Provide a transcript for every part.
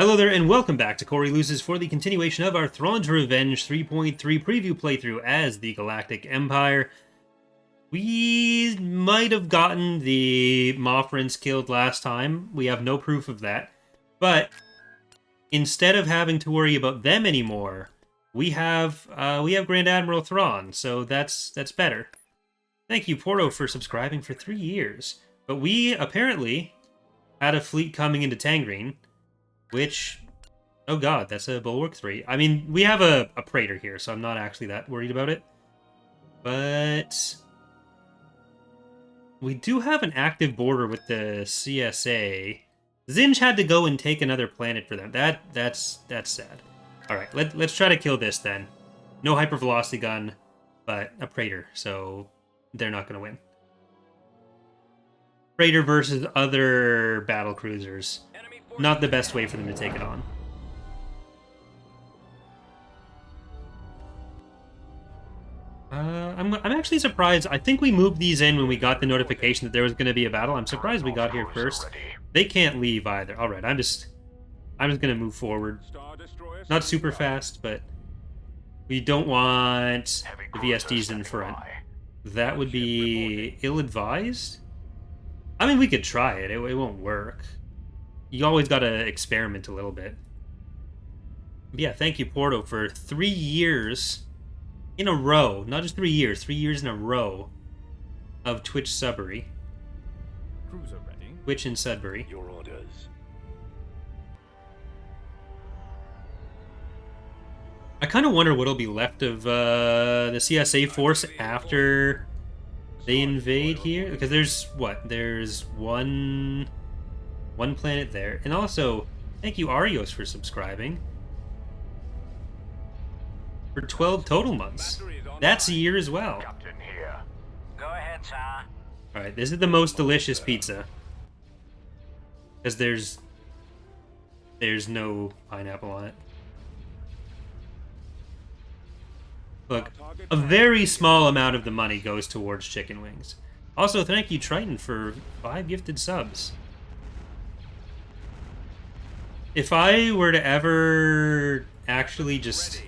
Hello there, and welcome back to Corey Loses for the continuation of our Thrawn's Revenge 3.3 preview playthrough as the Galactic Empire. We might have gotten the Moffrins killed last time. We have no proof of that. But instead of having to worry about them anymore, we have Grand Admiral Thrawn, so that's better. Thank you, Porto, for subscribing for 3 years. But we apparently had a fleet coming into Tangrene. Which, oh god, that's a Bulwark 3. I mean, we have a Praetor here, so I'm not actually that worried about it. But we do have an active border with the CSA. Zinj had to go and take another planet for them. That's sad. Alright, let's try to kill this then. No hypervelocity gun, but a Praetor, so they're not going to win. Praetor versus other battle cruisers. Not the best way for them to take it on. I'm actually surprised. I think we moved these in when we got the notification that there was going to be a battle. I'm surprised we got here first. They can't leave either. All right, I'm just going to move forward. Not super fast, but we don't want the VSDs in front. That would be ill-advised. I mean, we could try it. It won't work. You always got to experiment a little bit. But yeah, thank you, Porto, for 3 years in a row. Not just 3 years, 3 years in a row of Twitch subbery. Cruiser ready. Twitch and Sudbury. Your orders. I kind of wonder what'll be left of the CSA force after they invade here. Because there's, what? There's one planet there. And also, thank you, Arios, for subscribing. For 12 total months. That's a year as well. Captain here. Go ahead, sir. Alright, this is the most delicious pizza. Because there's no pineapple on it. Look, a very small amount of the money goes towards chicken wings. Also, thank you, Triton, for 5 gifted subs. If I were to ever actually just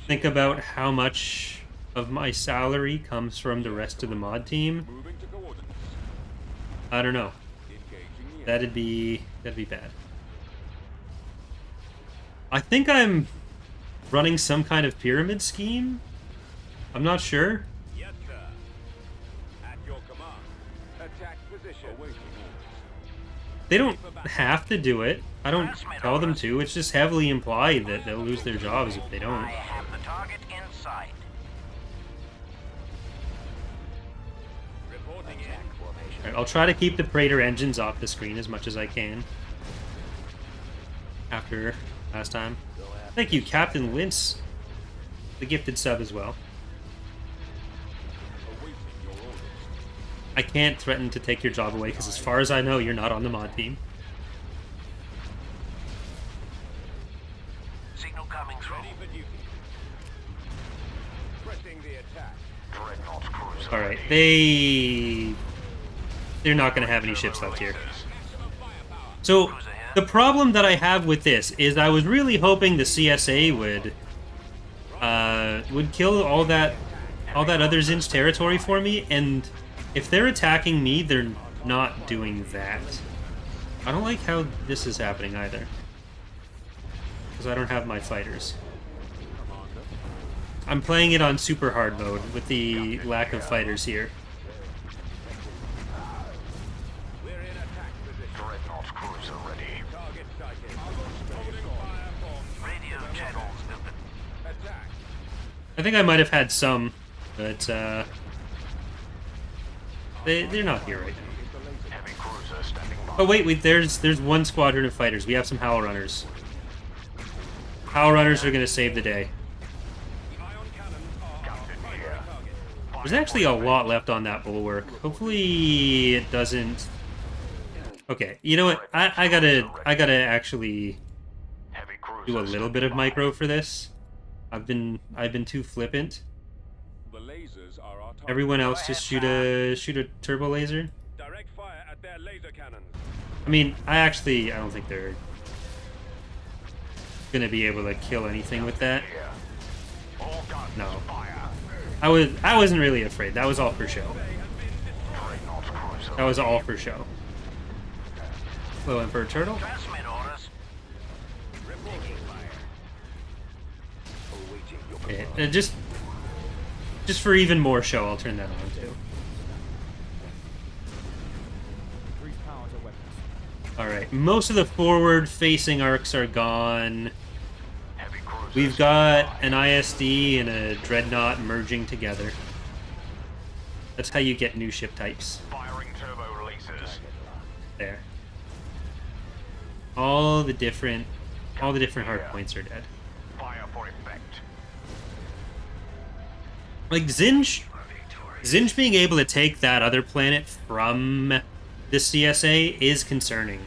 think about how much of my salary comes from the rest of the mod team, I don't know. That'd be bad. I think I'm running some kind of pyramid scheme. I'm not sure. Yes, sir. At your command. Attack position. They don't have to do it. I don't tell them to. It's just heavily implied that they'll lose their jobs if they don't. I have the target in sight. Reporting in. Alright, I'll try to keep the Praetor engines off the screen as much as I can. After last time. Thank you, Captain Lintz, the gifted sub as well. I can't threaten to take your job away because as far as I know, you're not on the mod team. Signal coming through. Ready for duty. Pressing the attack. Dreadnought cruiser. Alright, they're not going to have any ships left here. So, the problem that I have with this is I was really hoping the CSA would kill all that other Zinj territory for me, and if they're attacking me, they're not doing that. I don't like how this is happening either. Because I don't have my fighters. I'm playing it on super hard mode with the lack of fighters here. We're in attack position. Dreadnought cruiser ready. Target sighted. Radio channels open. Attack. I think I might have had some, but they're not here right now. Heavy cruiser standing by. Oh wait, there's one squadron of fighters. We have some Howl Runners. Howl Runners are gonna save the day. Captain here. There's actually a lot left on that bulwark. Hopefully it doesn't. Okay, you know what? I gotta actually Heavy cruiser. do a little bit of micro for this. I've been too flippant. The lasers are our target. Everyone else just shoot a turbo laser. Direct fire at their laser cannons. I mean, I don't think they're gonna be able to kill anything with that. Here. All guns No. fire. I wasn't really afraid. That was all for show. Dreadnought cruiser. That was all for show. Hello, Emperor Turtle. Transmit orders. Reporting fire. Awaiting your Yeah, just for even more show, I'll turn that on too. Alright, most of the forward-facing arcs are gone. heavy cruisers. We've got an ISD and a Dreadnought merging together. That's how you get new ship types. Firing turbo releases. There. All the different hard points are dead. Fire for effect. Like Zinj being able to take that other planet from the CSA is concerning.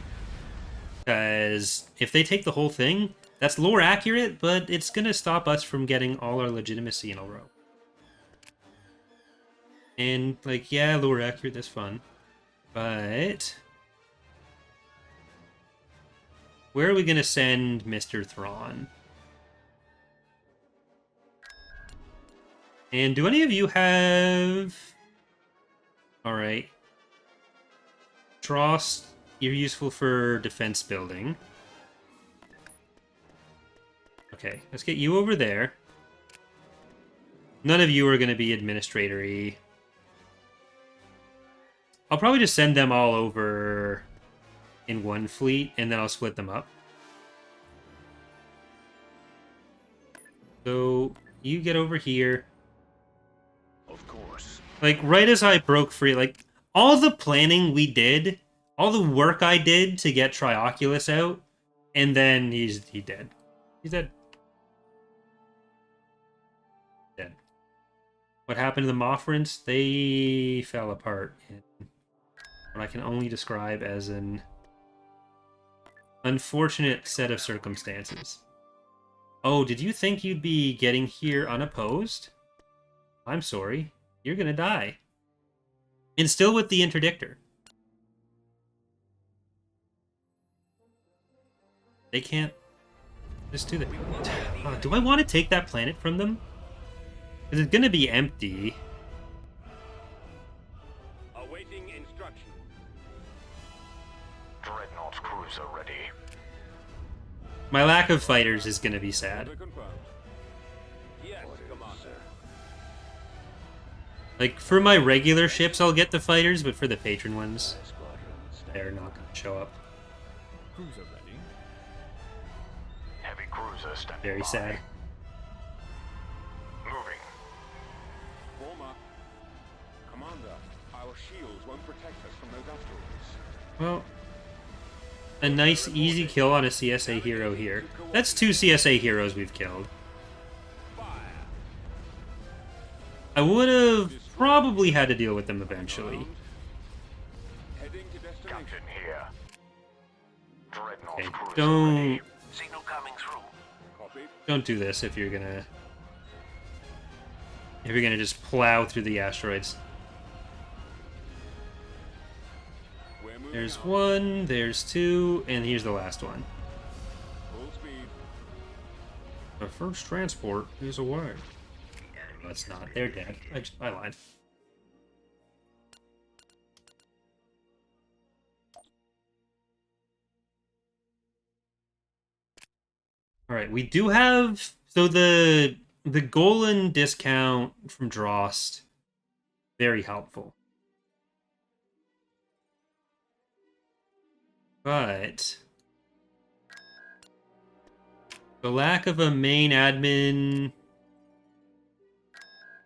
Because if they take the whole thing, that's lore accurate, but it's going to stop us from getting all our legitimacy in a row. And, like, yeah, lore accurate, that's fun. But where are we going to send Mr. Thrawn? And do any of you have... Alright. Trost, you're useful for defense building. Okay, let's get you over there. None of you are going to be administrator-y. I'll probably just send them all over in one fleet, and then I'll split them up. So, you get over here. Of course. Like, right as I broke free, like, all the planning we did, all the work I did to get Trioculus out, and then he's dead. He's dead. Dead. What happened to the Moffrents? They fell apart in what I can only describe as an unfortunate set of circumstances. Oh, did you think you'd be getting here unopposed? I'm sorry. You're gonna die. And still with the interdictor. They can't just do that. Do I want to take that planet from them? Because it's gonna be empty. Awaiting instruction. Dreadnought cruiser ready. My lack of fighters is gonna be sad. Yes, Commander. Like, for my regular ships, I'll get the fighters, but for the patron ones, they're not gonna show up. Cruiser ready. Heavy cruiser standing Very by. sad. Moving. Form up. Commander, our shields won't protect us from those asteroids. Well, a nice, easy kill on a CSA hero here. That's 2 CSA heroes we've killed. Fire. I would have probably had to deal with them eventually. Heading to destination. Captain here. Dreadnought Okay, cruiser don't ready. Signal coming through. Copy. do this if you're gonna just plow through the asteroids. We're moving There's out. 1, there's 2, and here's the last one. Full speed. The first transport is away. That's not. They're dead. I lied. Alright, we do have... So the Golan discount from Drost, very helpful. But the lack of a main admin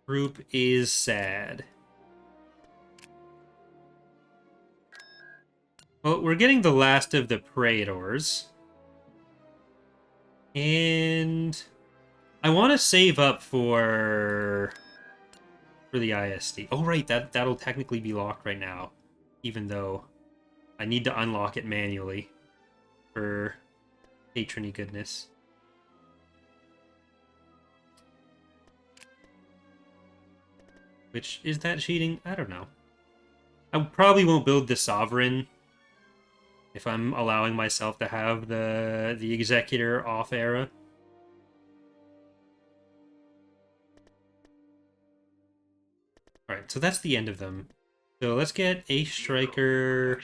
group is sad. Well, we're getting the last of the Praetors. And I want to save up for the ISD. Oh, right, that'll technically be locked right now, even though I need to unlock it manually for patrony goodness. Which, is that cheating? I don't know. I probably won't build the Sovereign, if I'm allowing myself to have the Executor off era. Alright, so that's the end of them. So let's get a Striker.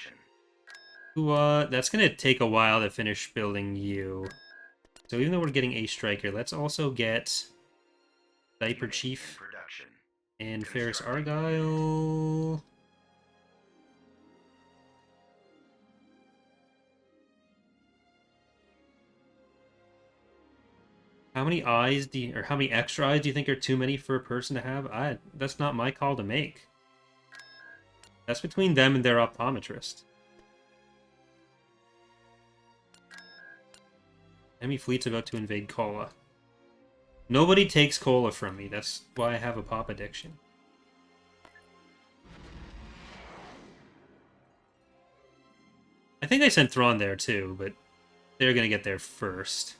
That's going to take a while to finish building you. So even though we're getting a Striker, let's also get Diaper Chief and Ferris Argyle. How many eyes do you, or how many extra eyes do you think are too many for a person to have? That's not my call to make. That's between them and their optometrist. Enemy fleet's about to invade Kola. Nobody takes Kola from me. That's why I have a pop addiction. I think I sent Thrawn there too, but they're gonna get there first.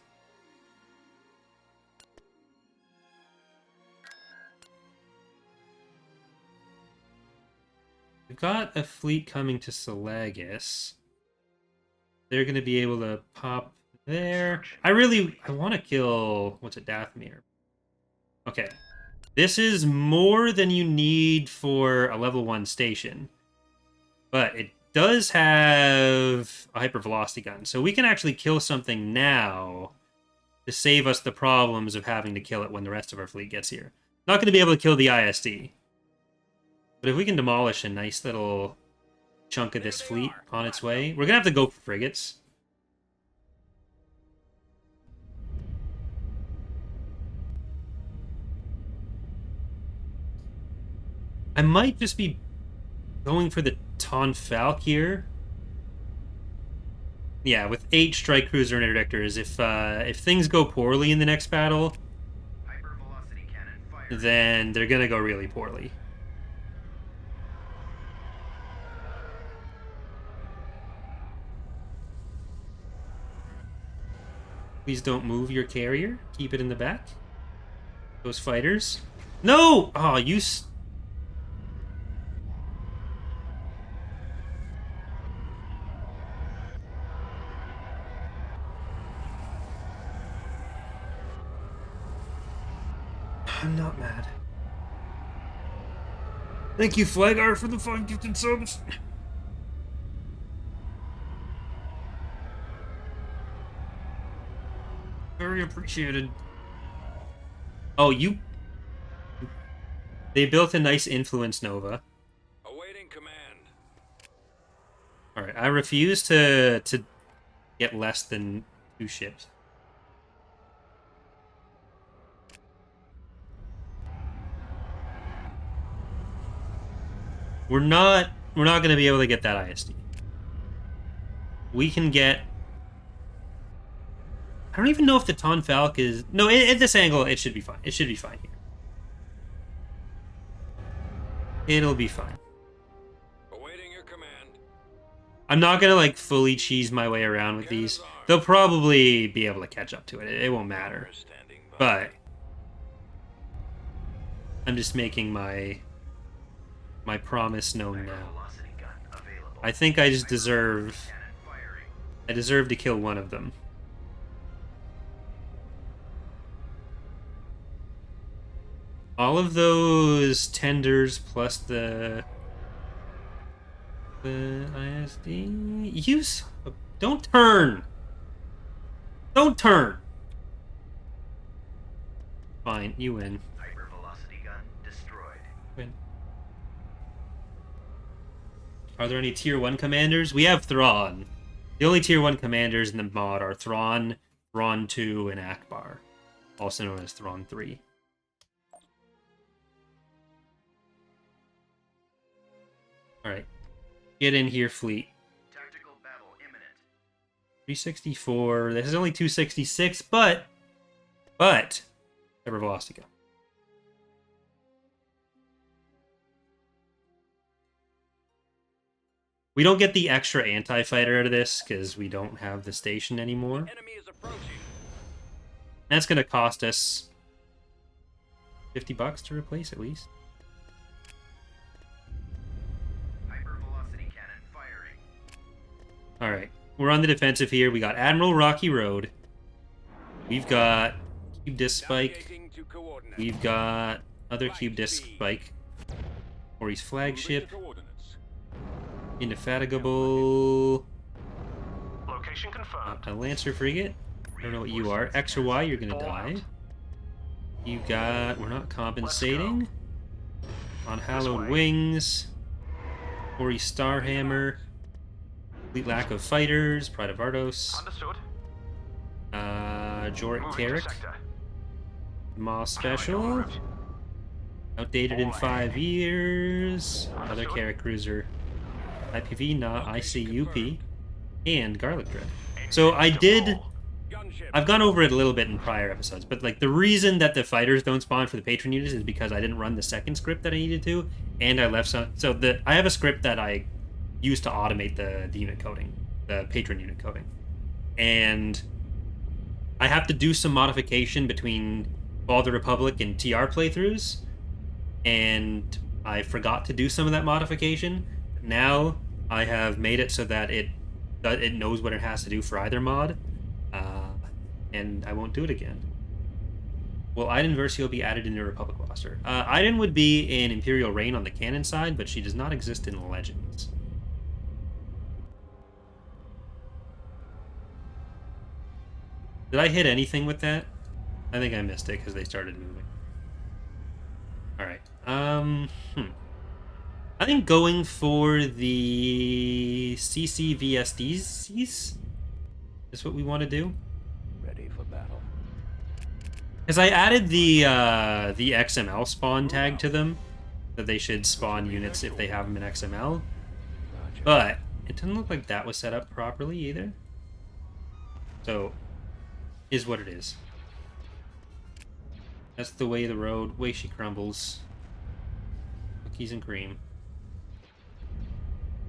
We've got a fleet coming to Selagus. They're gonna be able to pop there. I want to kill... What's it, Dathomir? Okay. This is more than you need for a level 1 station. But it does have a hypervelocity gun. So we can actually kill something now to save us the problems of having to kill it when the rest of our fleet gets here. Not going to be able to kill the ISD. But if we can demolish a nice little chunk of this fleet on its way... We're going to have to go for frigates. I might just be going for the Ton Falk here. Yeah, with 8 strike cruiser and interdictors, if things go poorly in the next battle, then they're gonna go really poorly. Please don't move your carrier. Keep it in the back. Those fighters. No! Oh, you... I'm not mad. Thank you, Flagar, for the 5 gifted subs. Very appreciated. Oh, you... They built a nice influence nova. Awaiting command. Alright, I refuse to get less than 2 ships. We're not going to be able to get that ISD. We can get... I don't even know if the Ton Falk is... No, at this angle, it should be fine. It should be fine here. It'll be fine. Awaiting your command. I'm not going to, like, fully cheese my way around with these. They'll probably be able to catch up to it. It won't matter. But I'm just making my promise known now. I think I just deserve... I deserve to kill one of them. All of those tenders plus the ISD... Use... Don't turn! Don't turn! Fine, you win. Hypervelocity gun destroyed. Win. Are there any tier 1 commanders? We have Thrawn. The only tier 1 commanders in the mod are Thrawn, Thrawn 2, and Akbar. Also known as Thrawn 3. Alright. Get in here, fleet. Tactical battle imminent. 364. This is only 266, but hypervelocity gun. We don't get the extra anti-fighter out of this because we don't have the station anymore. Enemy is approaching. That's going to cost us $50 to replace at least. Hypervelocity cannon firing. Alright. we're on the defensive here. We got Admiral Rocky Road. We've got Cube Disc Spike. Navigating to coordinates. We've got other Cube Disc Spike. Ori's flagship. Moving to coordinates. Indefatigable. Location confirmed. A Lancer frigate. I don't know what you are. X or Y, you're gonna die. You got... We're not compensating. On Hallowed Wings. Ori Starhammer. Complete lack of fighters. Pride of Ardos. Understood. Joric Moving to Carrick. sector. Moss Special. Outdated in 5 years. Another Carrick Cruiser. IPV, not ICUP. And Garlic Dread. So I did... Gunship. I've gone over it a little bit in prior episodes, but like the reason that the fighters don't spawn for the patron units is because I didn't run the second script that I needed to, and I left some... So I have a script that I use to automate the unit coding, the patron unit coding. And I have to do some modification between Fall of the Republic and TR playthroughs, and I forgot to do some of that modification. Now I have made it so that it knows what it has to do for either mod, and I won't do it again. Will Iden Versio be added in the Republic roster? Iden would be in Imperial Reign on the canon side, but she does not exist in Legends. Did I hit anything with that? I think I missed it because they started moving. Alright. I think going for the CCVSDs is what we want to do. Ready for battle. Because I added the XML spawn tag to them, that they should spawn units if they have them in XML. Roger. But it doesn't look like that was set up properly either. So, is what it is. That's the way of the road. Way she crumbles. Cookies and cream.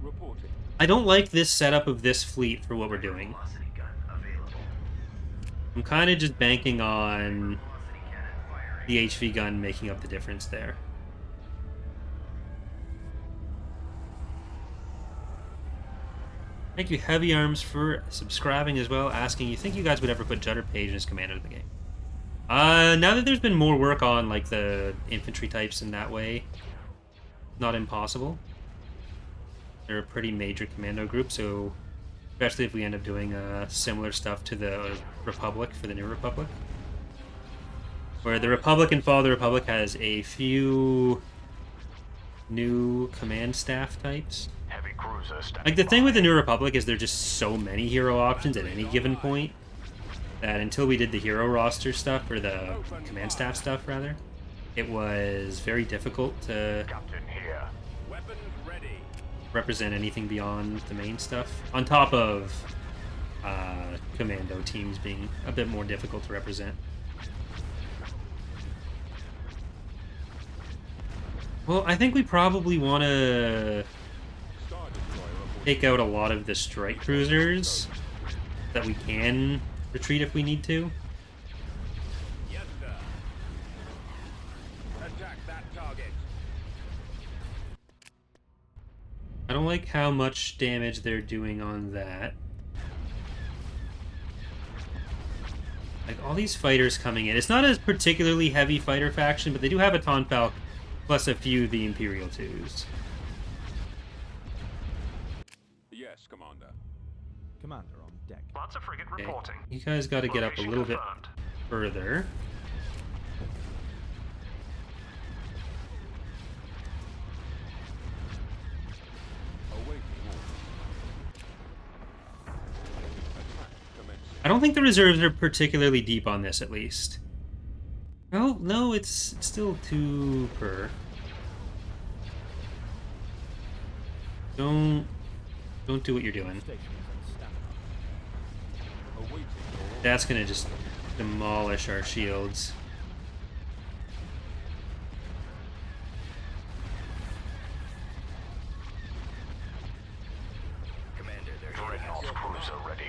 Reporting. I don't like this setup of this fleet for what we're doing. Velocity gun available. I'm kind of just banking on Velocity cannon firing. the HV gun making up the difference there. Thank you, Heavy Arms, for subscribing as well, asking, you think you guys would ever put Judder Page as commander of the game? Now that there's been more work on, like, the infantry types in that way, not impossible. They're a pretty major commando group, so especially if we end up doing similar stuff to the Republic for the New Republic. Where the Republic and Fall of the Republic has a few new command staff types. Heavy cruiser standing Like, the thing with the by. New Republic is there's just so many hero options at any given point that until we did the hero roster stuff, or the command staff stuff, rather, it was very difficult to Captain here. Weapons ready. represent anything beyond the main stuff. On top of commando teams being a bit more difficult to represent. Well, I think we probably want to Star Destroyer reporting. take out a lot of the strike cruisers that we can retreat if we need to. Yes, sir. Attack that target. I don't like how much damage they're doing on that. Like, all these fighters coming in. It's not a particularly heavy fighter faction, but they do have a Tonfalk, plus a few of the Imperial 2s. Yes, Commander. Commander on deck. Lots of frigate Okay. reporting. You guys got to get up a Location little bit confirmed. further. Awaiting orders. Attack commencing. I don't think the reserves are particularly deep on this, at least. Oh, no, it's still 2 per. Don't do what you're doing. Station is on standby. Awaiting your orders. That's gonna just demolish our shields. Commander, there's Dreadnought cruiser ready.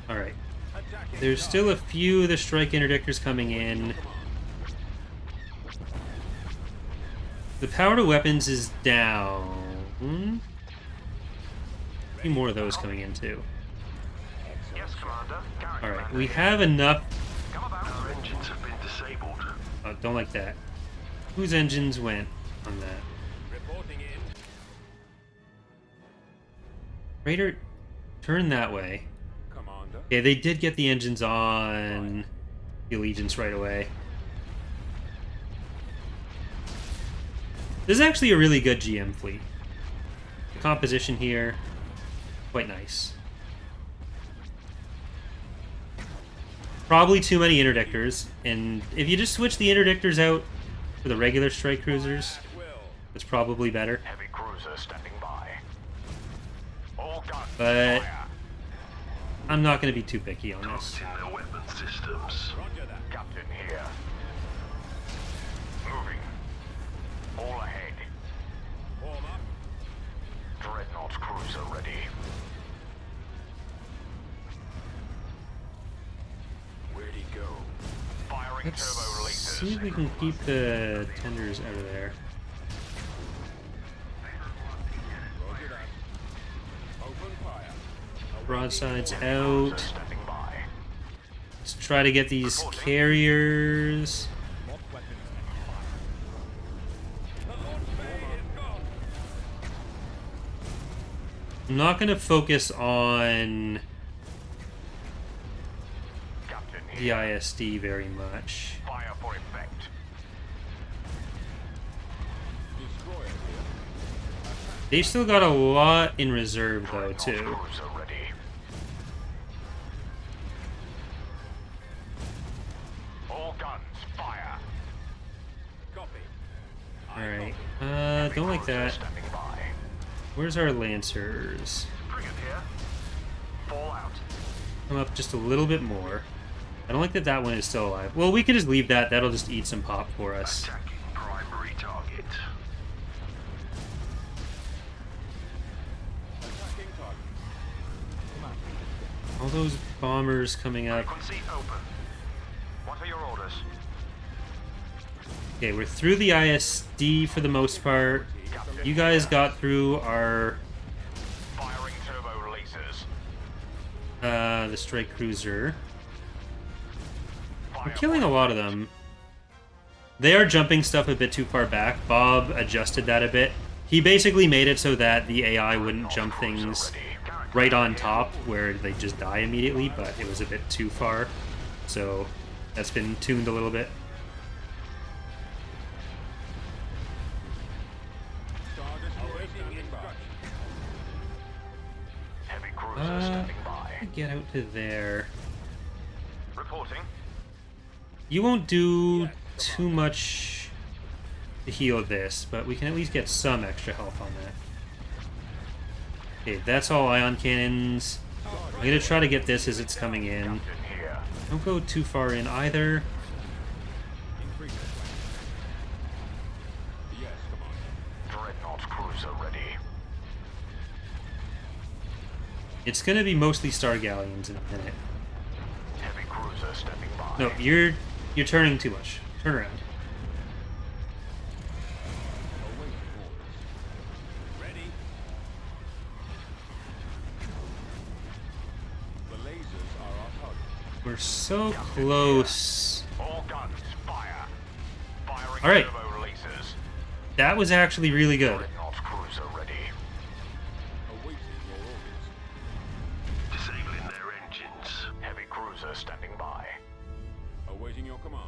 Alright. Attacking There's still a few of the strike interdictors coming in. The power to weapons is down. A few more of those coming in too. Yes, Commander. Carrier All right, Commander we here. have enough. Come about. Our engines have been disabled. Don't like that. Whose engines went on that? Reporting in. Raider, turn that way. Commander. Okay, they did get the engines on the Allegiance right away. This is actually a really good GM fleet. The composition here, quite nice. Probably too many interdictors, and if you just switch the interdictors out for the regular strike cruisers, At will. it's probably better. Heavy cruiser standing by. All guns But fire. I'm not going to be too picky on this. Toasting their weapon systems. Roger that. Captain here. Moving. All ahead. Form up. Dreadnought cruiser ready. Where'd he go? Firing Let's turbo see lasers. if we can keep the tenders out of there. Roger that. Open fire. Broadsides Cruiser out. standing by. Let's try to get these carriers. Lock weapons The launch bay is gone. I'm not going to focus on Captain the here. ISD very much. Fire for effect. Destroyer here. They've still got a lot in reserve, though, Dreadnought too. cruiser ready. All guns fire. Copy. Alright. Don't like Cruiser that. standing by. Where's our Lancers? Frigate here. Fall out. Come up just a little bit more. I don't like that that one is still alive. Well, we can just leave that. That'll just eat some pop for us. Attacking primary target. Attacking target. All those bombers coming up. Frequency open. What are your orders? Okay, we're through the ISD for the most part. You guys got through our Firing turbo lasers. the strike cruiser. We're Fire killing a lot of them. They are jumping stuff a bit too far back. Bob adjusted that a bit. He basically made it so that the AI wouldn't jump things right on top where they just die immediately, but it was a bit too far. So that's been tuned a little bit. Star Destroyer standing by. Heavy cruiser standing by. Get out to there. Reporting. You won't do too much to heal this, but we can at least get some extra health on that. Okay, that's all ion cannons. I'm gonna try to get this as it's coming in. Captain here. Don't go too far in either. increase the weapons. Yes, Commander. Dreadnought cruiser ready. It's gonna be mostly Star Galleons in a minute. Heavy cruiser standing by. No, you're turning too much. Turn around. Awaiting orders. Ready. The lasers are our target. We're so close. All guns fire. Firing All right. turbo lasers. That was actually really good. Dreadnought cruiser ready. Awaiting your orders. Disabling their engines. Heavy cruiser standing by. Awaiting your command.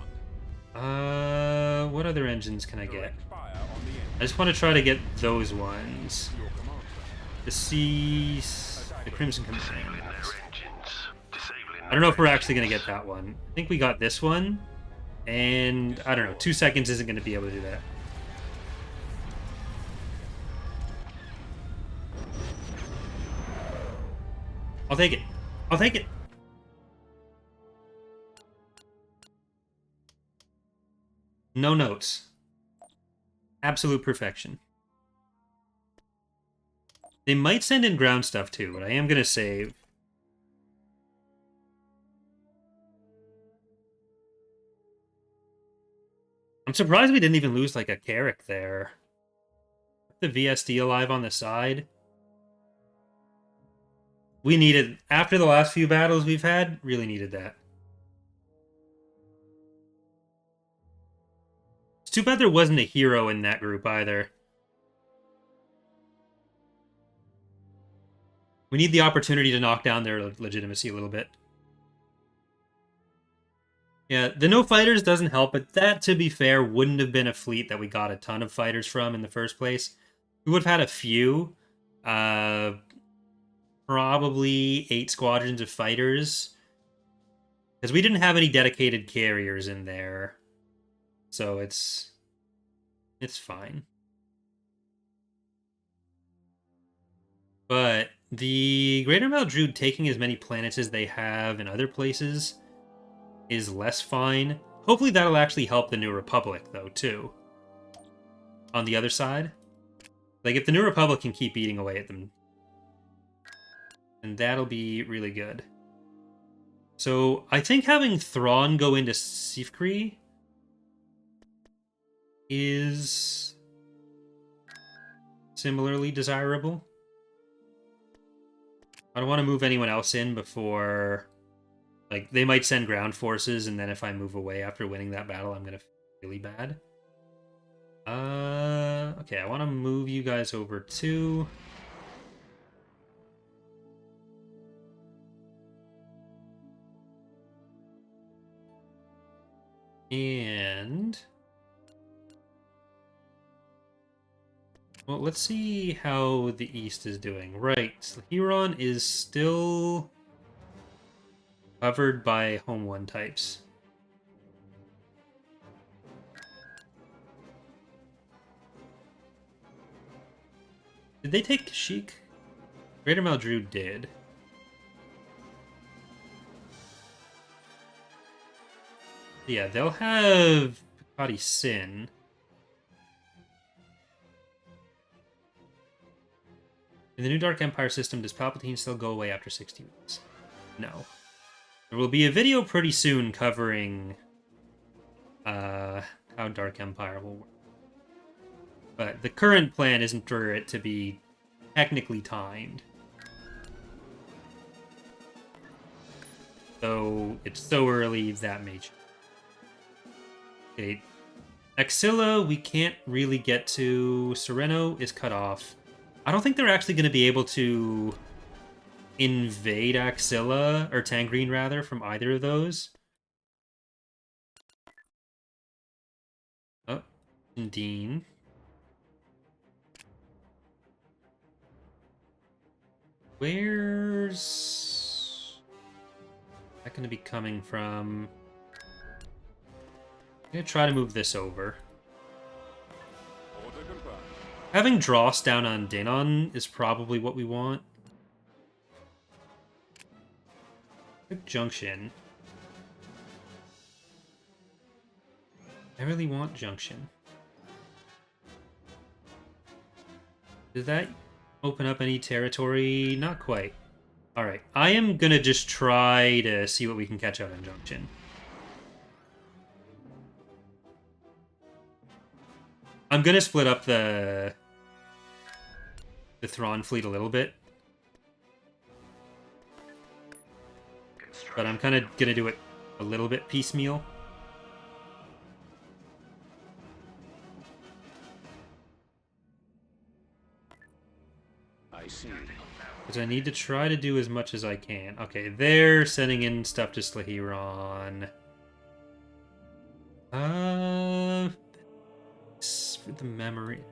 What other engines can I get? Direct fire on the I end. just want to try to get those ones. Your command, sir. The Seas, the Crimson Disabling Command. their engines. Disabling I don't know if we're actually going to get that one. I think we got this one. And, I don't know, 2 seconds isn't going to be able to do that. I'll take it. I'll take it. No notes. Absolute perfection. They might send in ground stuff too, but I am going to save. I'm surprised we didn't even lose like a Carrick there. The VSD alive on the side. We needed, after the last few battles we've had, really needed that. It's too bad there wasn't a hero in that group either. We need the opportunity to knock down their legitimacy a little bit. Yeah, the no fighters doesn't help, but that, to be fair, wouldn't have been a fleet that we got a ton of fighters from in the first place. We would have had a few. Probably 8 squadrons of fighters. Because we didn't have any dedicated carriers in there. So it's fine. But the Greater Maldrude taking as many planets as they have in other places is less fine. Hopefully that'll actually help the New Republic, though, too. On the other side. Like, if the New Republic can keep eating away at them, and that'll be really good. So, I think having Thrawn go into Sifkri is similarly desirable. I don't want to move anyone else in before... Like, they might send ground forces, and then if I move away after winning that battle, I'm going to feel really bad. Okay, I want to move you guys over too. And... Well, let's see how the East is doing. Right, Huron is still covered by Home 1 types. Did they take Kashyyyk? Greater Maldrude did. Yeah, they'll have Picati Sin. In the new Dark Empire system, does Palpatine still go away after 60 weeks? No. There will be a video pretty soon covering how Dark Empire will work. But the current plan isn't for it to be technically timed. So it's so early that may change. Okay. Axilla, we can't really get to. Sereno is cut off. I don't think they're actually going to be able to invade Axilla, or Tangrene rather, from either of those. Oh, Dean. Where's that going to be coming from? I'm going to try to move this over. Having Dross down on Dinon is probably what we want. Quick Junction. I really want Junction. Did that open up any territory? Not quite. Alright, I am gonna just try to see what we can catch out on Junction. I'm gonna split up the Thrawn fleet a little bit. But I'm kind of gonna do it a little bit piecemeal. I see. Because I need to try to do as much as I can. Okay, they're sending in stuff to Slahiron. For the memory.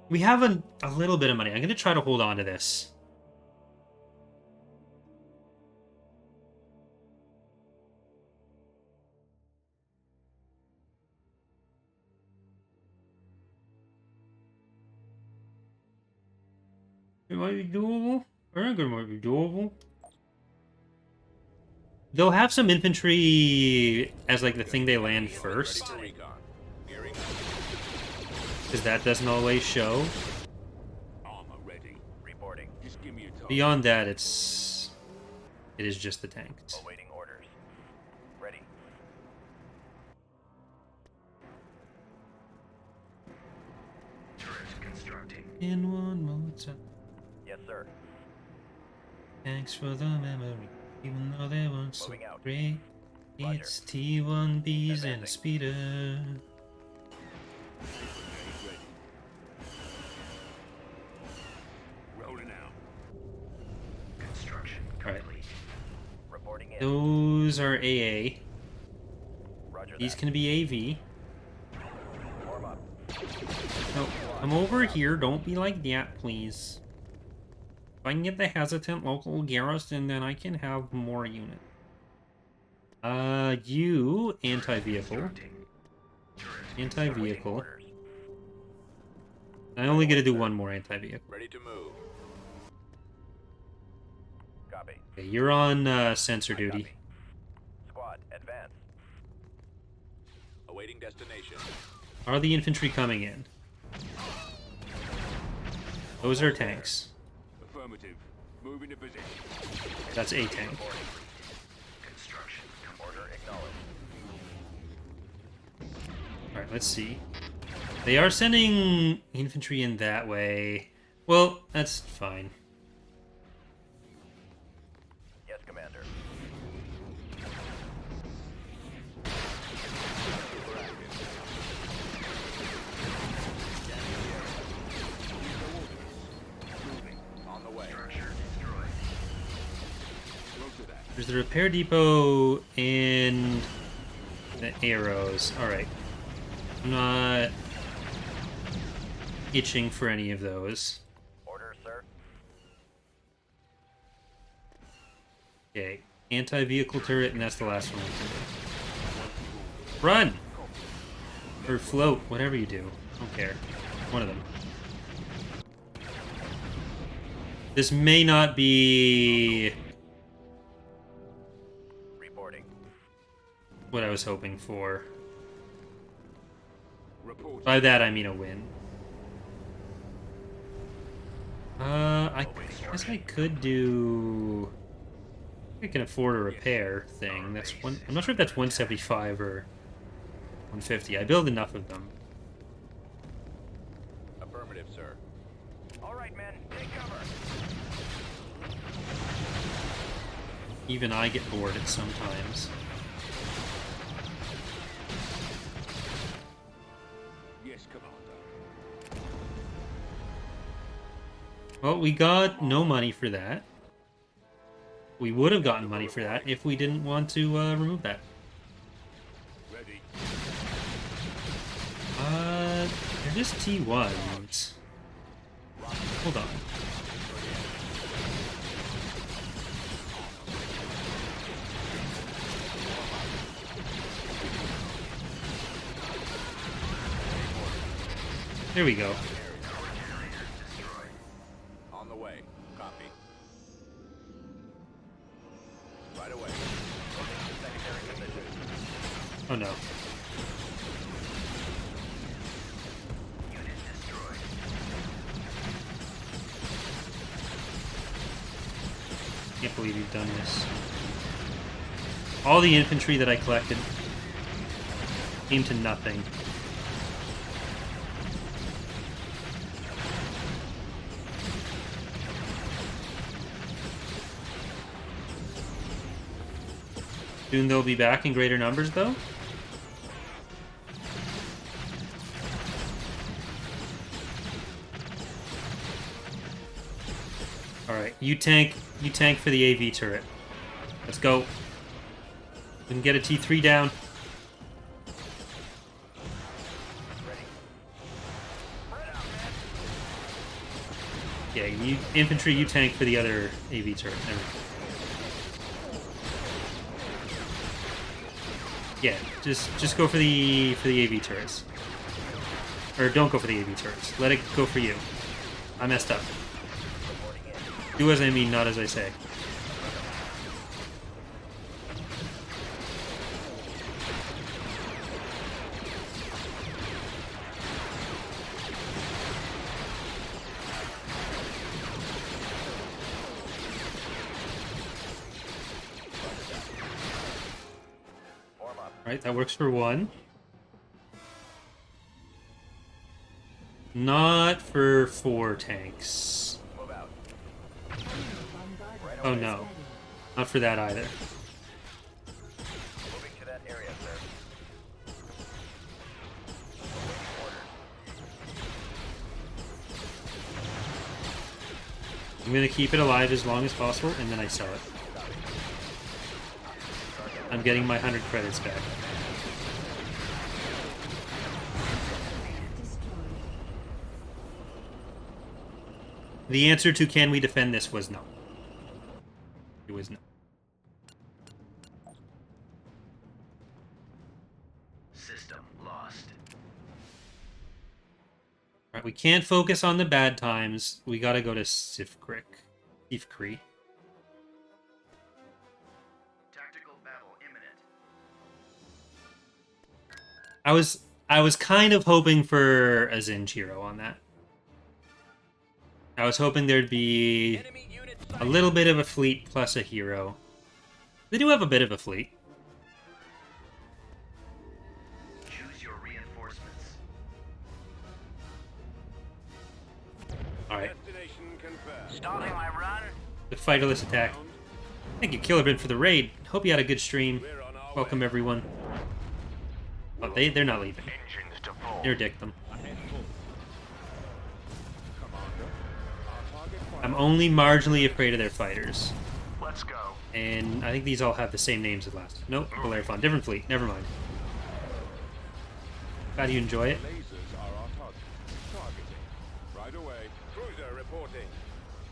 We have a little bit of money. I'm going to try to hold on to this. It might be doable. I think it might be doable. They'll have some infantry as like the thing they land first. Because that doesn't always show. Armor ready. Reporting. Just give me a talk. Beyond that, it is just the tanks. Awaiting orders. Ready. Turret constructing. In one moment. Yes, sir. Thanks for the memory, even though they weren't so Moving out. great. Roger. It's T1Bs and a Advancing. speeder. Rolling out. Construction Alright. complete. Reporting in. Those are AA. Roger These that. can be AV. Warm up. No, come over here. Don't be like that, please. If I can get the hesitant local garrison, then I can have more units. You anti-vehicle. Constructing. Anti-vehicle. Orders. I only get to do one more anti-vehicle. Ready to move. Copy. Okay, you're on sensor I duty. copy. Squad, advance. Awaiting destination. Are the infantry coming in? Those are tanks. Affirmative. Moving to position. That's a tank. Reporting. Construction Order acknowledged. Alright, let's see. They are sending infantry in that way. Well, that's fine. Yes, Commander. Moving. On the way. structure destroyed. Roger that. There's the repair depot and the arrows. Alright. I'm not itching for any of those. Order, sir. Okay. Anti-vehicle turret, and that's the last one I can do. Run! Or float, whatever you do. I don't care. One of them. This may not be Reporting. what I was hoping for. Report. By that I mean a win. I guess I could do... I can afford a repair thing. That's one. I'm not sure if that's 175 or 150. I build enough of them. Affirmative, sir. All right, men. Take cover. Even I get bored at sometimes. Yes, Commander. Well, we got no money for that. We would have gotten money for that if we didn't want to remove that. Ready. They're just T1s. Hold on. There we go. On the way. Copy. Right away. Secondary position. Oh no. Unit destroyed. Can't believe you've done this. All the infantry that I collected came to nothing. Soon they'll be back in greater numbers, though. Alright, you tank for the AV turret. Let's go. We can get a T3 down. Ready. Spread out, men. Yeah, you infantry, you tank for the other AV turret. There we go. Yeah, just go for the AV turrets. Or don't go for the AV turrets. Let it go for you. I messed up. Reporting in. Do as I mean, not as I say. Form up. Right, that works for one. Not for 4 tanks. Move out. Right Oh no. Not for that either. Moving to that area, sir. Awaiting orders. I'm gonna keep it alive as long as possible, and then I sell it. I'm getting my 100 credits back. The answer to can we defend this was no. It was no. System lost. Alright, we can't focus on the bad times. We gotta go to Sifkree. Tactical battle imminent. I was kind of hoping for a Zenchiro on that. I was hoping there'd be Enemy unit a little bit of a fleet plus a hero. They do have a bit of a fleet. Choose your reinforcements. Alright, Destination confirmed. Starting my run. the fighterless attack. Thank you, Killerbin, for the raid. Hope you had a good stream. We're on our Welcome, everyone. Oh, they're not leaving. Engines to full. Interdict them. Ahead full. Commander. Our target fire. I'm only marginally afraid of their fighters. Let's go. And I think these all have the same names as last. Nope, Bellerophon. Different fleet. Never mind. Glad you enjoy it. Lasers are our target. Targeting. Right away. Cruiser reporting.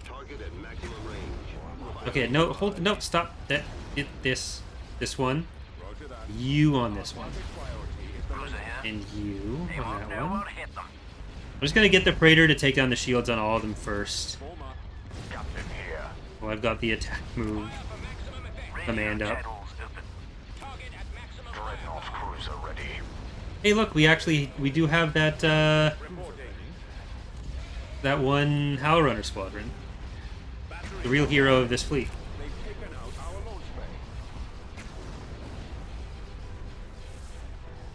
Target at maximum range. Okay, no, hold, no, stop. This one. Roger that. You on this one. Target priority is the Cruiser here. And you They on won't that know one. what hit them. I'm just gonna get the Praetor to take down the shields on all of them first. former. Captain here. Well, I've got the attack move. Command up. Channels open. Dreadnought cruiser ready. Hey, look, we do have that Reporting. that one Howl Runner squadron, the real hero of this fleet. They've taken out our launch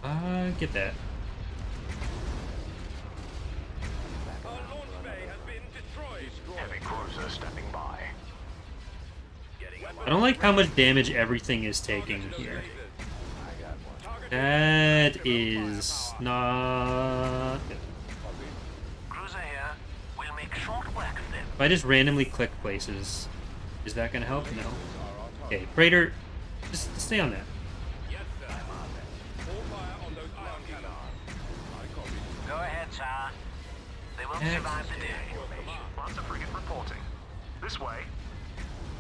bay. Get that. Our launch bay has been destroyed. Heavy cruiser stepping by. I don't like how much damage everything is taking here. That is not good. Cruiser here. We'll make short work of them. If I just randomly click places, is that gonna help? No. Okay, Praetor, just stay on that. Yes, sir. Full fire on those ion cannons. I copy. Go ahead, sir. They won't Excellent. survive the day. Lots of frigate reporting. This way.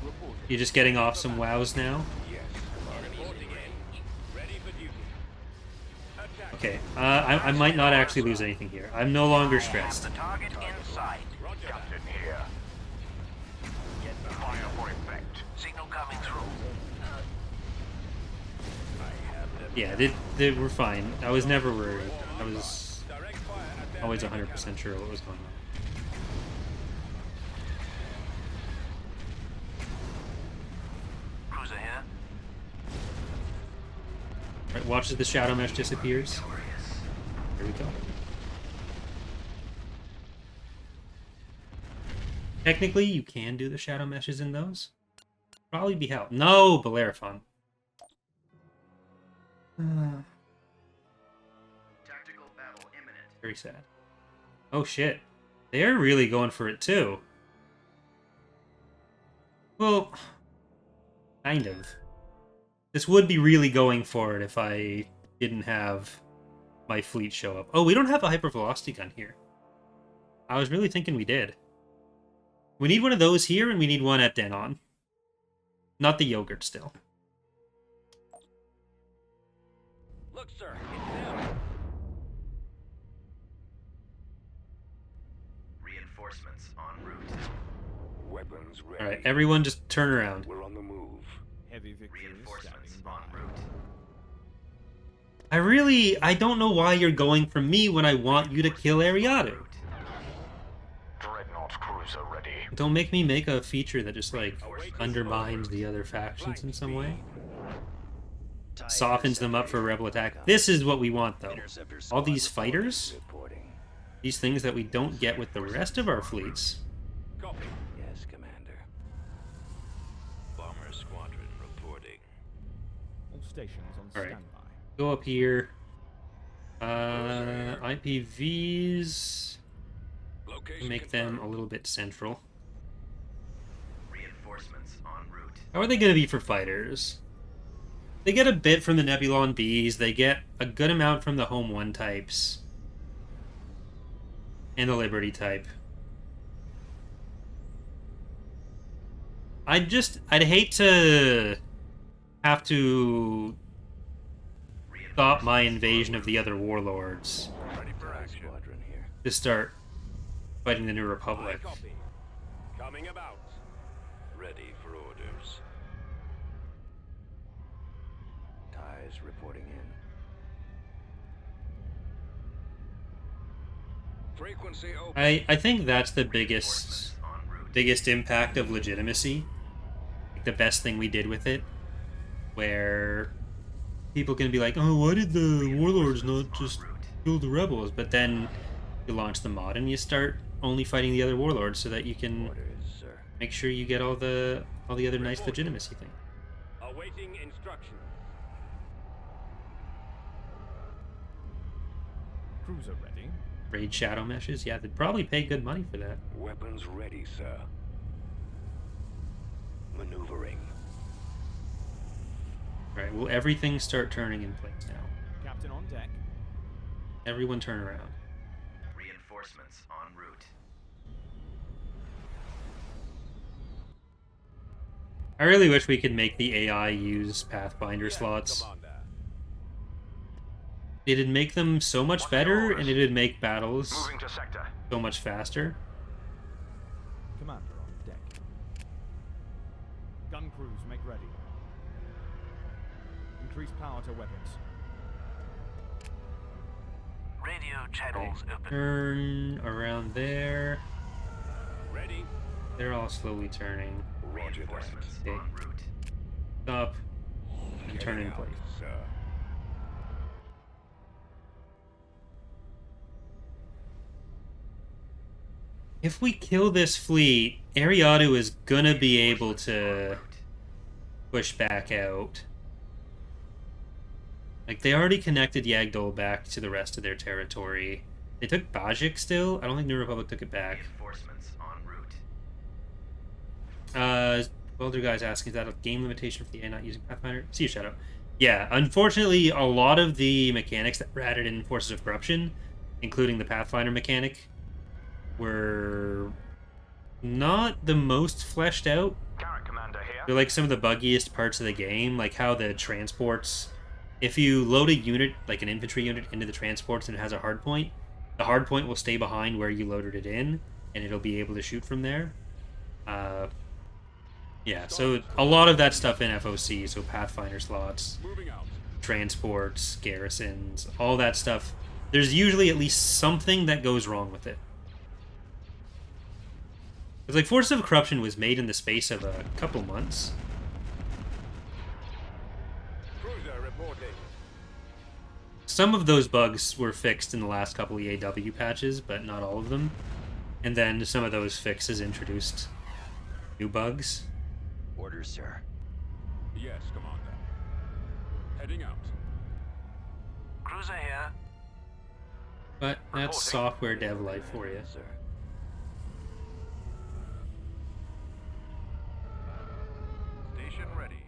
Reporting. You're just getting off some wows now? Yes. Reporting in. Ready for duty. Attack. Okay, I might not actually lose anything here. I'm no longer stressed. The target in sight. Roger that. Captain here. Fire for effect. Signal coming through. Yeah, they were fine. I was never worried. I was Direct fire at their always main 100% sure what was going on. Cruiser here. Right, watch as the shadow mesh disappears. There we go. Technically, you can do the shadow meshes in those. Probably be help. No, Bellerophon. Tactical battle imminent. Very sad. Oh shit. They're really going for it too. Well, kind of. This would be really going for it if I didn't have my fleet show up. Oh, we don't have a hypervelocity gun here. I was really thinking we did. We need one of those here, and we need one at Denon. Not the yogurt still. Look, sir. It's them. Reinforcements en route. Weapons ready. Alright, everyone just turn around. We're on the move. Heavy victory Reinforcements standing by. en route. I don't know why you're going for me when I want you to kill Ariadu. Dreadnought cruiser ready. Don't make me make a feature that just, like, undermines the other factions in some way. Softens them up for a rebel attack. This is what we want, though. All these fighters, these things that we don't get with the rest of our fleets. Copy. Yes, Commander. stations on Alright. standby. Go up here. IPVs. Location Make them a confirmed. little bit central. Reinforcements en route. How are they going to be for fighters? They get a bit from the Nebulon Bs. They get a good amount from the Home 1 types. And the Liberty type. I'd hate to have to stop my invasion of the other warlords Ready for action. Squadron here. to start fighting the New Republic. Copy. Coming about. Ready for orders. TIEs reporting in. Frequency open. I think that's the biggest impact of legitimacy. Like the best thing we did with it, where people can be like, oh, why did the warlords not just kill the rebels? But then you launch the mod and you start only fighting the other warlords so that you can Orders, sir. make sure you get all the other nice legitimacy thing. Awaiting instructions. Cruiser ready. Raid shadow meshes, yeah, they'd probably pay good money for that. Weapons ready, sir. Maneuvering. Right, will everything start turning in place now? Captain on deck. Everyone turn around. Reinforcements en route. I really wish we could make the AI use Pathfinder Yes, slots. Commander. It'd make them so much better, and it'd make battles Moving to sector. so much faster. Commander on deck. Gun crews make ready. Increase power to weapons. Radio channels open. Turn around there. Ready. They're all slowly turning. Roger that. Reinforcements Okay. en route. Stop. And turn in Heading out, place. sir. If we kill this fleet, Ariadu is gonna be able En to route. push back out. Like, they already connected Yagdol back to the rest of their territory. They took Bajik still? I don't think New Republic took it back. Reinforcements en route. Welder guy's asking, is that a game limitation for the AI not using Pathfinder? See you, Shadow. Yeah, unfortunately, a lot of the mechanics that were added in Forces of Corruption, including the Pathfinder mechanic, were not the most fleshed out. Carrot Commander here. They're like some of the buggiest parts of the game, like how the transports, if you load a unit, like an infantry unit, into the transports and it has a hard point, the hard point will stay behind where you loaded it in, and it'll be able to shoot from there. Yeah, so a lot of that stuff in FOC, so Pathfinder slots, Moving out. transports, garrisons, all that stuff, there's usually at least something that goes wrong with it. It's like Forces of Corruption was made in the space of a couple months. Cruiser reporting. Some of those bugs were fixed in the last couple EaW patches, but not all of them. And then some of those fixes introduced new bugs. Orders, sir. Yes, Commander. Heading out. Cruiser here. But that's software dev life for you. Sir. Station ready.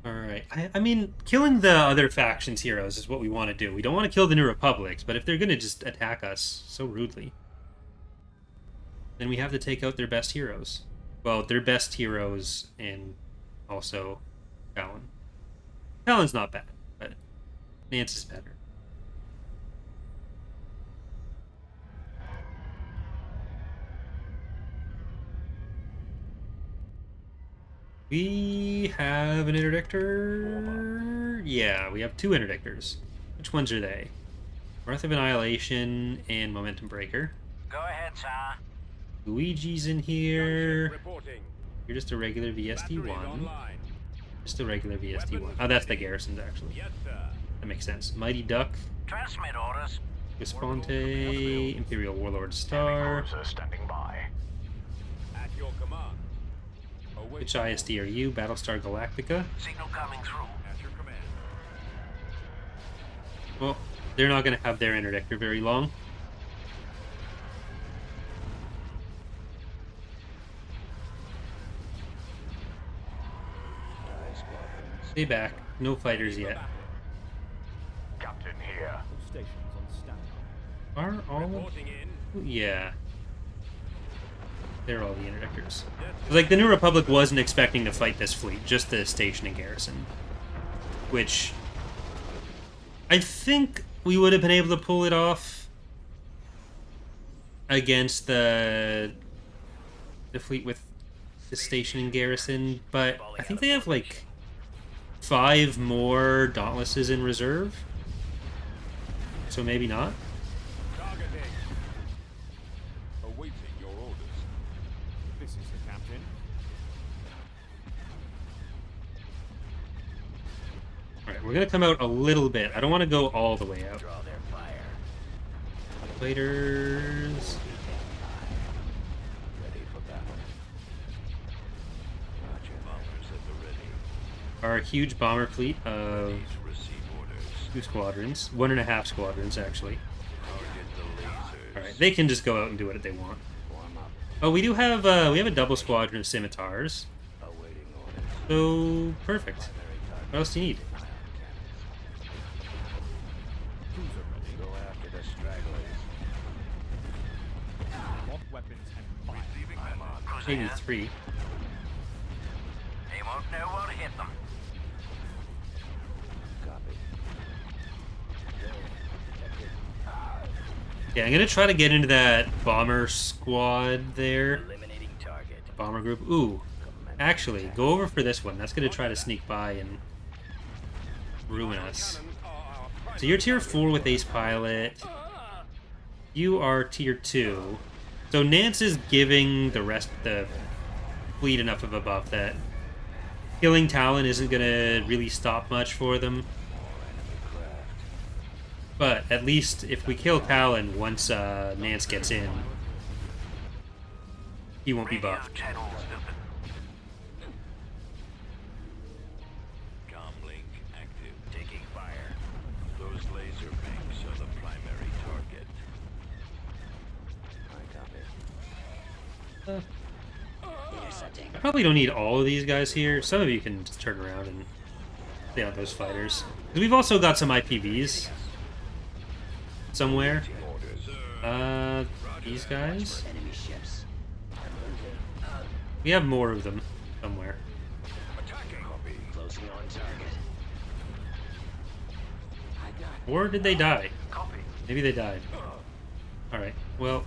Alright, I mean, killing the other factions' heroes is what we want to do. We don't want to kill the New Republics, but if they're going to just attack us so rudely, then we have to take out their best heroes. Well, their best heroes and also Talon. Talon's not bad, but Nance is better. We have an interdictor. Yeah, we have two interdictors. Which ones are they? Wrath of Annihilation and Momentum Breaker. Go ahead, sir. Luigi's in Gunship here. reporting. You're just a regular Batteries VSD1. online. Just a regular VSD1. Oh, that's the garrisons, actually. Yes, sir. That makes sense. Mighty Duck, Transmit orders. Visponte, Imperial Warlord Star, Cruiser standing by. At your command. Which ISD are you? Battlestar Galactica? Signal coming through. At your command. Well, they're not going to have their interdictor very long. Stay back. No fighters yet. Captain here. All stations on standby. Are all of... Reporting in. Yeah. They're all the interdictors. Like, the New Republic wasn't expecting to fight this fleet, just the station and garrison. Which... I think we would have been able to pull it off against the fleet with the station and garrison, but I think they have, like, 5 more Dauntlesses in reserve. So maybe not. Targeting. Awaiting your orders. This is the captain. Alright, we're gonna come out a little bit. I don't want to go all the way out. Draw their fire. Fighters... Ready for battle. Roger. Bombers at the ready. Our huge bomber fleet of Please receive orders. 2 squadrons. 1.5 squadrons, actually. Target the lasers. Alright, they can just go out and do what they want. Warm up. Oh, we have a double squadron of scimitars. Awaiting orders. So, perfect. Primary target. What else do you need? Ion cannons. Cruiser ready. Go after the stragglers. Lock weapons and fire. Receiving I'm message. on. Cruiser Maybe here. 3. They won't know what hit them. Copy. Yeah, I'm gonna try to get into that bomber squad there. Eliminating target. Bomber group. Ooh. Commence Actually, attack. go over for this one. That's gonna try to sneak by and ruin us. Cannons are our primary So you're tier 4 with Ace Pilot. You are tier 2. So Nance is giving the rest of the fleet enough of a buff that killing Talon isn't gonna really stop much for them. But at least if we kill Talon once Nance gets in, he won't be Radio buffed. channels open. Comlink active. Taking fire. Those laser banks are the primary target. I copy. Intercepting. I probably don't need all of these guys here. Some of you can just turn around and stay out those fighters. 'Cause we've also got some IPVs somewhere. These guys? Enemy ships. We have more of them somewhere. Attacking. Copy. Closing on target. I got it. Or did they die? Copy. Maybe they died. Alright, well,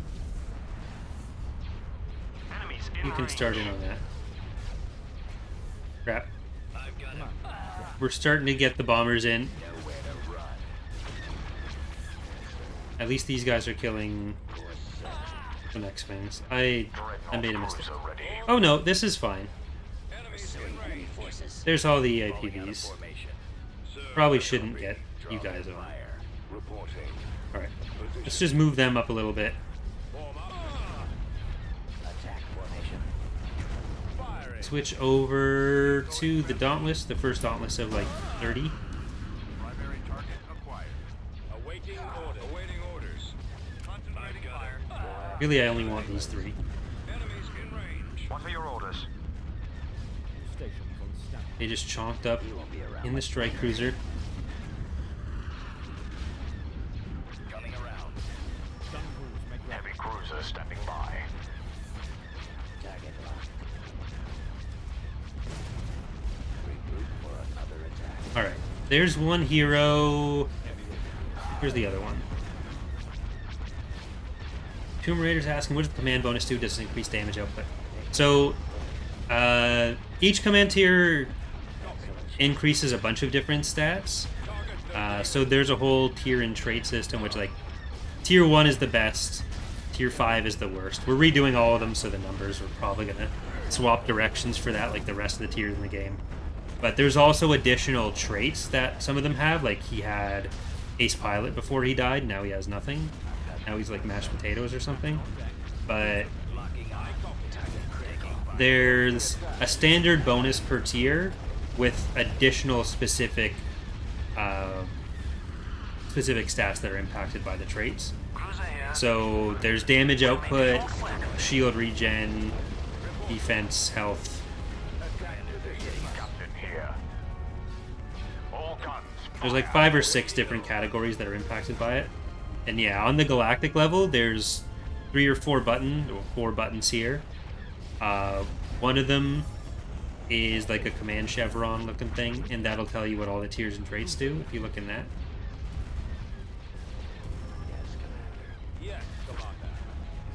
Enemies in you can range. start in on that. Crap. I've got it. We're starting to get the bombers in. Nowhere to run. At least these guys are killing Course set. some X-Wings. I made a Dreadnought mistake. cruiser ready. Oh no, this is fine. enemies Pursuing in range. enemy forces. There's all the Falling out of APVs. formation. Probably shouldn't get Draw you guys their on. fire. Reporting. Alright, let's just move them up a little bit. Warm up. Attack formation. Firing. Switch over to the Dauntless, the first Dauntless of like 30. Primary target acquired. Awaiting orders. Awaiting orders. Concentrating fire. Really, I only want these 3. Enemies in range. What are your orders? All stations on standby. They just chonked up You won't be around. in the strike cruiser. Coming around. Gun crews make ready. Heavy cruiser standing by. Target locked. Regroup for another attack. Alright, there's one hero. Here's the other one. Tomb Raider's asking, what does the command bonus do? Does it increase damage output? So, each command tier increases a bunch of different stats. So there's a whole tier and trait system, which, like, tier 1 is the best, tier 5 is the worst. We're redoing all of them, so the numbers are probably going to swap directions for that, like the rest of the tiers in the game. But there's also additional traits that some of them have, like he had Ace Pilot before he died, now he has nothing. Now he's like mashed potatoes or something. But Locking eye. Target taking there's a standard bonus per tier with additional specific stats that are impacted by the traits. So there's damage output, shield regen, defense, health. Captain here. All guns. There's like 5 or 6 different categories that are impacted by it. And yeah, on the galactic level, there's 3 or 4 buttons here. One of them is like a command chevron looking thing, and that'll tell you what all the tiers and traits do if you look in that. Yes, Commander.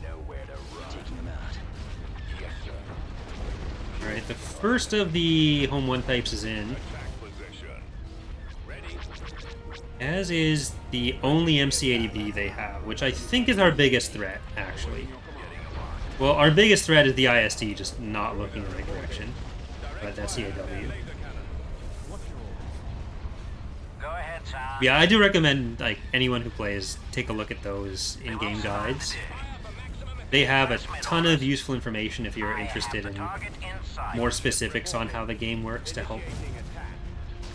Nowhere to run. Taking them out. Yes, sir. Alright, the first of the home 1 types is in, Attack position. Ready. as is the only MC-80B they have, which I think is our biggest threat, actually. Well, our biggest threat is the ISD just not looking in the right direction, but that's EaW. Go ahead, son. Yeah, I do recommend like anyone who plays take a look at those in-game guides. They have a ton of useful information if you're interested in Target inside. more specifics on how the game works to help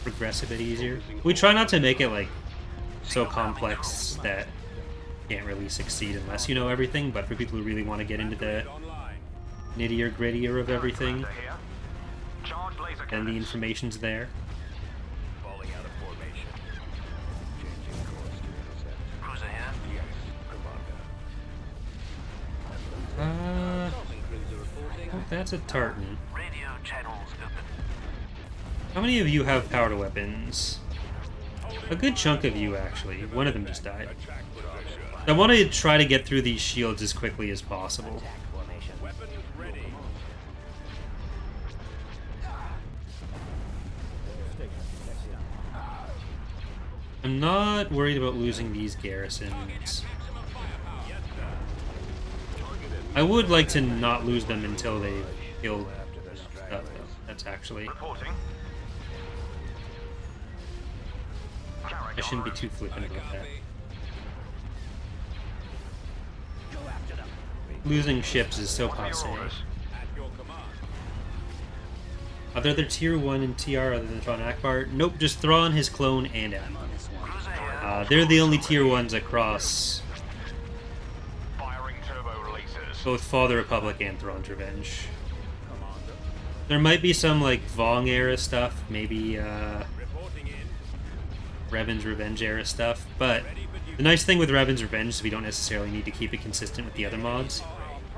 progress a bit easier. We try not to make it like so complex that you can't really succeed unless you know everything, but for people who really want to get into the Online. nittier grittier of everything, Here. Charge laser then the cannons. information's there. Falling out of formation. Changing course to intercept. Who's ahead? Yes, Commander. Oh, that's a tartan. Radio channels open. How many of you have powder weapons? A good chunk of you, actually. One of them just died. Attack position. I want to try to get through these shields as quickly as possible. Weapons ready. I'm not worried about losing these garrisons. I would like to not lose them until they kill stuff, though. That's actually... Reporting. I shouldn't be too flippant about that. Losing ships is so passe. At your command. Are there other tier 1 and TR other than Thrawn Akbar? Nope, just Thrawn, his clone, and Emma. Who's ahead? They're the only tier 1s across Firing turbo releases. both Fall of the Republic and Thrawn's Revenge. Commander. There might be some like Vong era stuff, maybe Reporting in. Revan's Revenge era stuff, but the nice thing with Revan's Revenge is we don't necessarily need to keep it consistent with the other mods.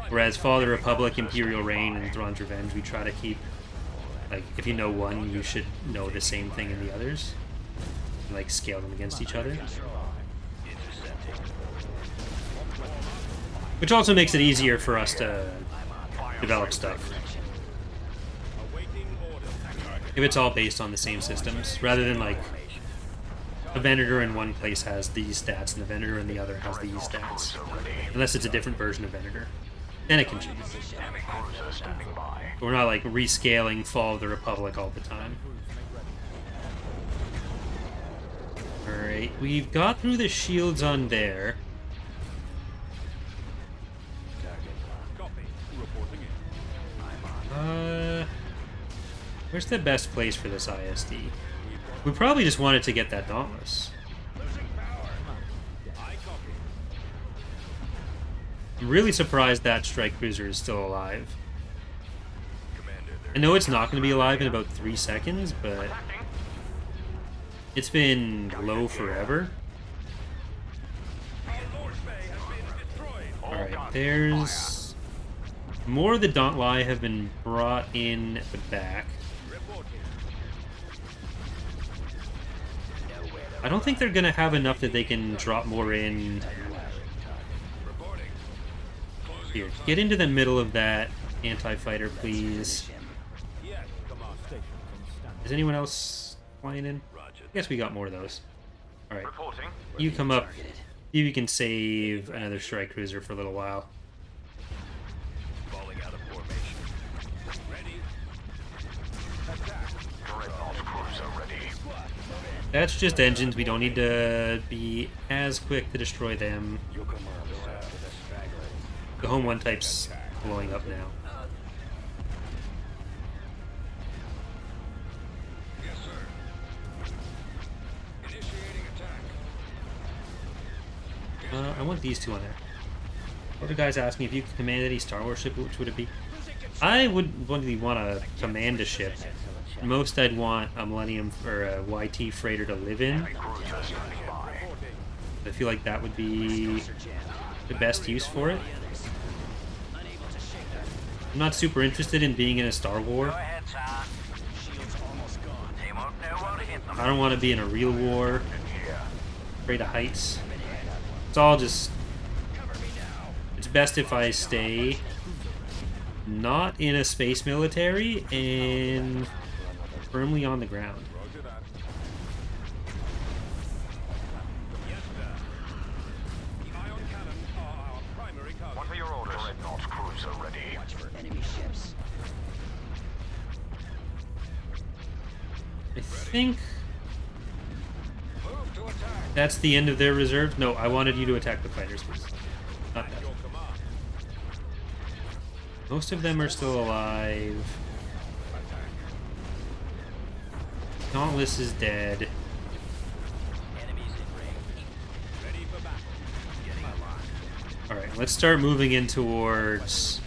Whereas Fall of the Republic, Imperial Reign, and Thrawn's Revenge, we try to keep, like, if you know one, you should know the same thing in the others. And, like, scale them against each other. Which also makes it easier for us to develop stuff. Awaiting order. If it's all based on the same systems, rather than, like, a Venator in one place has these stats and the Venator in the other has these stats. Unless it's a different version of Venator. Then it can change. Enemy cruiser standing by. We're not like rescaling Fall of the Republic all the time. Alright, we've got through the shields on there. Copy. Reporting in. Where's the best place for this ISD? We probably just wanted to get that Dauntless. Losing power. I copy. I'm really surprised that strike cruiser is still alive. I know it's not going to be alive in about 3 seconds, but it's been low forever. Alright, there's... more of the Dauntli have been brought in at the back. I don't think they're going to have enough that they can drop more in. Here, get into the middle of that anti-fighter, please. Yes, Commander. Stations on standby. Is anyone else flying in? I guess we got more of those. Alright, Reporting. you come up. You can save another strike cruiser for a little while. Falling out of formation. Ready. Dreadnought cruiser ready. That's just engines. We don't need to be as quick to destroy them. Your command is after the stragglers. The home one type's blowing up now. want these two on there. Other guys asked me if you could command any Star Wars ship, which would it be? I would really want to command a ship. Most I'd want a Millennium or a YT freighter to live in. I feel like that would be the best use for it. I'm not super interested in being in a Star War. I don't want to be in a real war. Afraid of heights. It's all just... It's best if I stay not in a space military and firmly on the ground. What are your orders? Dreadnought cruiser ready. Watch for enemy ships. I think that's the end of their reserves. No, I wanted you to attack the fighters, please. Not that. Most of them are still alive. Dauntless is dead. Alright, let's start moving in towards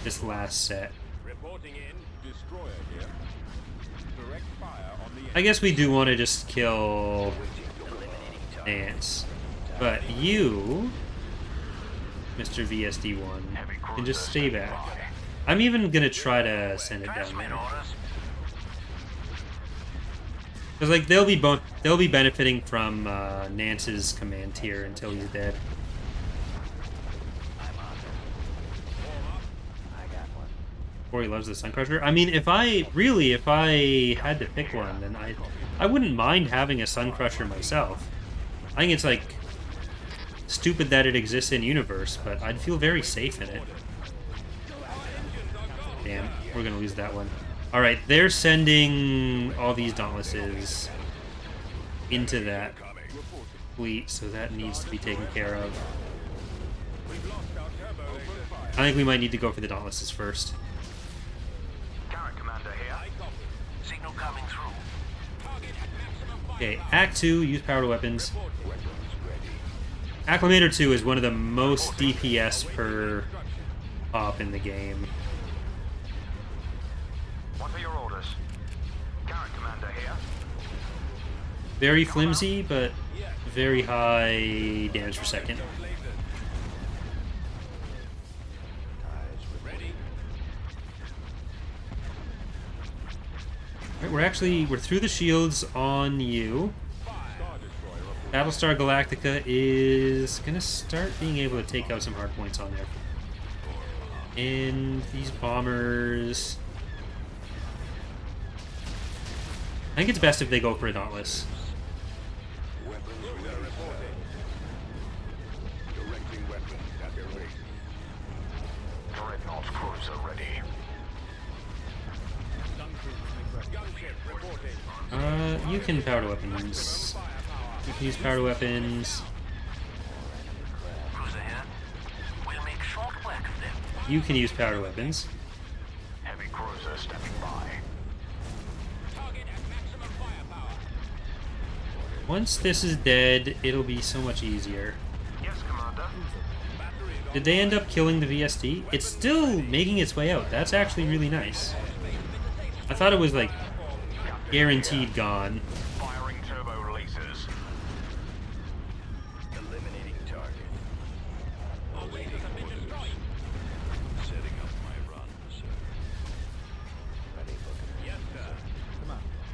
this last set. Reporting in, destroyer here. Direct fire on the I guess we do want to just kill Nance. But you, Mr. VSD1, can just stay back. I'm even going to try to send it down there. Because like they'll be benefiting from Nance's command tier until he's dead. Or he loves the Suncrusher. I mean, if I had to pick one, then I wouldn't mind having a Suncrusher myself. I think it's like stupid that it exists in universe, but I'd feel very safe in it. Damn, we're gonna lose that one. All right, they're sending all these Dauntlesses into that fleet, so that needs to be taken care of. I think we might need to go for the Dauntlesses first. Okay, Act 2, use power to weapons. Acclimator 2 is one of the most DPS per op in the game. What are your orders? Current commander here. Very flimsy, but very high damage per second. Alright, we're through the shields on you. Battlestar Galactica is gonna start being able to take out some hard points on there. And these bombers... I think it's best if they go for a Dauntless. Dreadnought cruiser ready. You can power to weapons. You can use power to weapons. You can use power to weapons. Heavy cruiser stepping by. Once this is dead, it'll be so much easier. Yes, Commander. Did they end up killing the VSD? It's still making its way out. That's actually really nice. I thought it was like guaranteed gone. Firing turbo releases. Eliminating target. Setting up my run, sir. Yes, sir.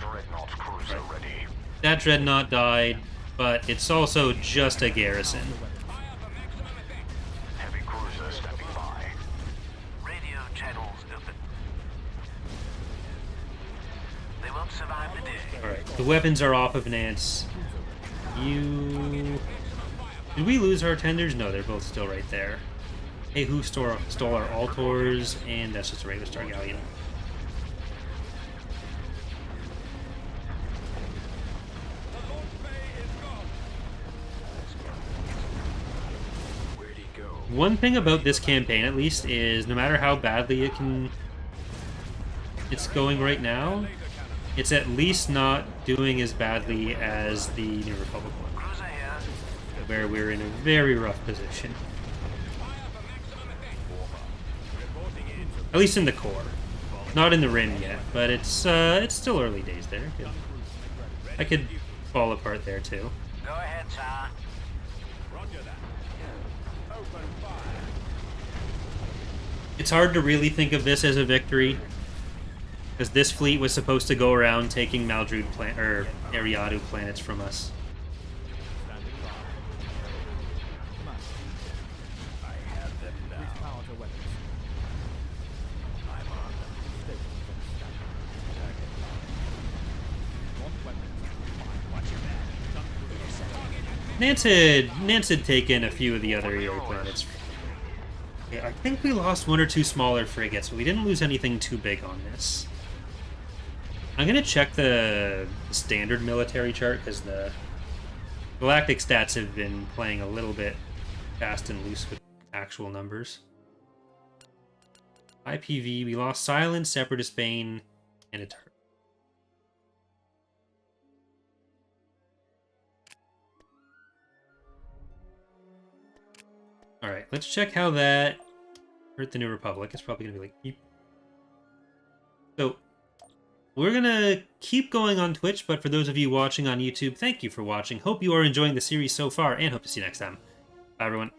Dreadnought cruiser ready. That Dreadnought died, but it's also just a garrison. Heavy cruiser stepping by. Radio channels open. They won't survive the day. Alright, the weapons are off of Nance. You... Did we lose our tenders? No, they're both still right there. Hey, who stole our Altors? And that's just a regular Star Galleon. One thing about this campaign, at least, is no matter how badly it's going right now, it's at least not doing as badly as the New Republic one. where we're in a very rough position. At least in the core. Not in the rim yet, but it's still early days there. I could fall apart there too. Go ahead, sir. Roger that. Open fire. It's hard to really think of this as a victory, because this fleet was supposed to go around taking Maldrude or Ariadu planets from us. Standing by. Command. I have them Increase now. power to weapons. I'm on them. Stations on standby. Launch weapons. Watch your back. Nance had taken a few of the other EA planets. Yeah, I think we lost one or two smaller frigates, but we didn't lose anything too big on this. I'm gonna check the standard military chart, because the Galactic stats have been playing a little bit fast and loose with actual numbers. IPV, we lost Silence, Separatist Bane, and a turret. Alright, let's check how that hurt the New Republic. It's probably gonna be like... Eep. So, we're gonna keep going on Twitch, but for those of you watching on YouTube, thank you for watching. Hope you are enjoying the series so far, and hope to see you next time. Bye, everyone.